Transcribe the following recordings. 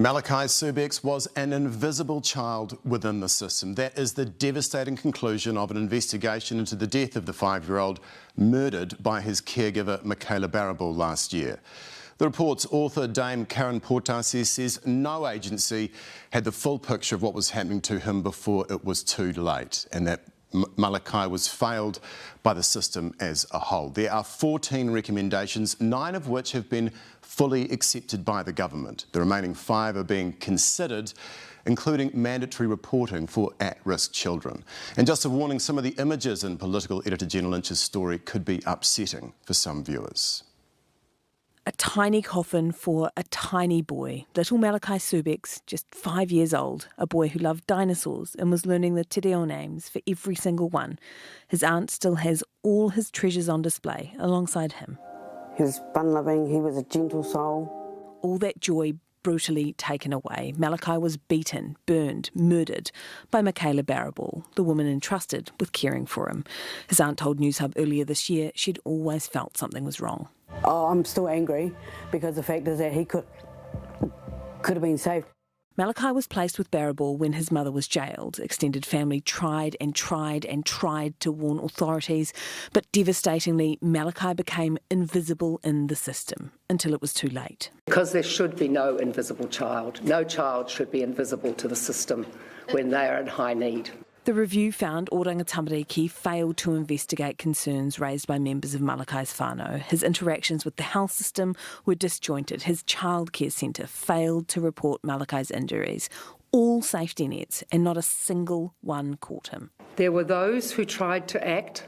Malachi Subecz was an invisible child within the system. That is the devastating conclusion of an investigation into the death of the 5-year-old murdered by his caregiver Michaela Barrable last year. The report's author, Dame Karen Portasi, says no agency had the full picture of what was happening to him before it was too late, and that Malachi was failed by the system as a whole. There are 14 recommendations, 9 of which have been fully accepted by the government. The remaining 5 are being considered, including mandatory reporting for at-risk children. And just a warning, some of the images in political editor Jenna Lynch's story could be upsetting for some viewers. A tiny coffin for a tiny boy, little Malachi Subecz, just 5 years old, a boy who loved dinosaurs and was learning the te reo names for every single one. His aunt still has all his treasures on display alongside him. He was fun-loving, he was a gentle soul. All that joy brutally taken away. Malachi was beaten, burned, murdered by Michaela Barrable, the woman entrusted with caring for him. His aunt told Newshub earlier this year she'd always felt something was wrong. Oh, I'm still angry because the fact is that he could have been saved. Malachi was placed with Barrable when his mother was jailed. Extended family tried and tried and tried to warn authorities, but devastatingly, Malachi became invisible in the system until it was too late. Because there should be no invisible child. No child should be invisible to the system when they are in high need. The review found Oranga Tamariki failed to investigate concerns raised by members of Malachi's whānau. His interactions with the health system were disjointed. His childcare centre failed to report Malachi's injuries. All safety nets, and not a single one caught him. There were those who tried to act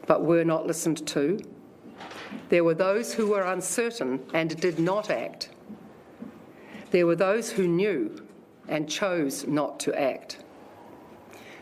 but were not listened to. There were those who were uncertain and did not act. There were those who knew and chose not to act.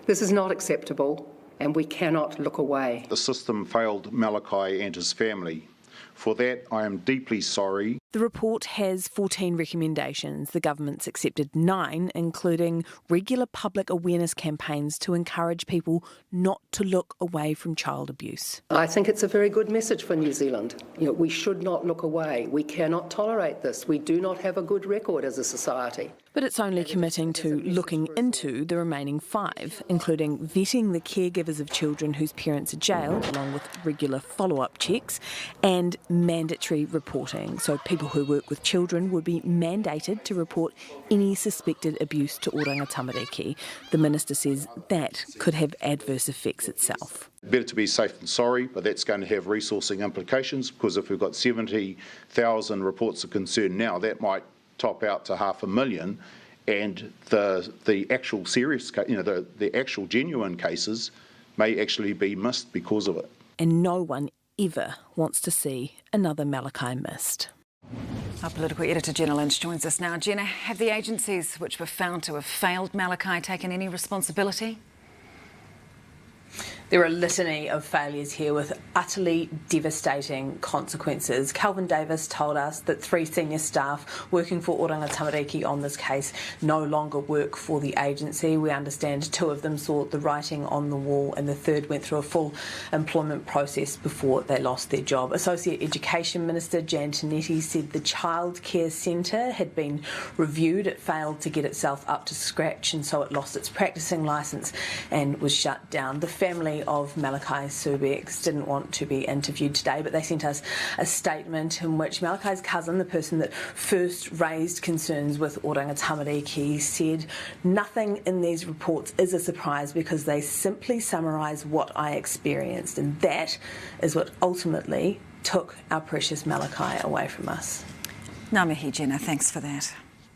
This is not acceptable, and we cannot look away. The system failed Malachi and his family. For that, I am deeply sorry. The report has 14 recommendations. The government's accepted 9, including regular public awareness campaigns to encourage people not to look away from child abuse. I think it's a very good message for New Zealand. We should not look away. We cannot tolerate this. We do not have a good record as a society. But it's only committing to looking into the remaining 5, including vetting the caregivers of children whose parents are jailed, along with regular follow-up checks, and mandatory reporting. So people who work with children would be mandated to report any suspected abuse to Oranga Tamariki. The minister says that could have adverse effects itself. Better to be safe than sorry, but that's going to have resourcing implications, because if we've got 70,000 reports of concern now, that might top out to 500,000, and the actual serious, the actual genuine cases may actually be missed because of it. And no one ever wants to see another Malachi missed. Our political editor Jenna Lynch joins us now. Jenna, have the agencies which were found to have failed Malachi taken any responsibility? There are a litany of failures here with utterly devastating consequences. Calvin Davis told us that 3 senior staff working for Oranga Tamariki on this case no longer work for the agency. We understand 2 of them saw the writing on the wall and the 3rd went through a full employment process before they lost their job. Associate Education Minister Jan Tinetti said the childcare centre had been reviewed. It failed to get itself up to scratch, and so it lost its practising licence and was shut down. The family of Malachi Subecz didn't want to be interviewed today, but they sent us a statement in which Malachi's cousin, the person that first raised concerns with Oranga Tamariki, said, "Nothing in these reports is a surprise because they simply summarise what I experienced, and that is what ultimately took our precious Malachi away from us." Ngā mihi, Jenna, thanks for that.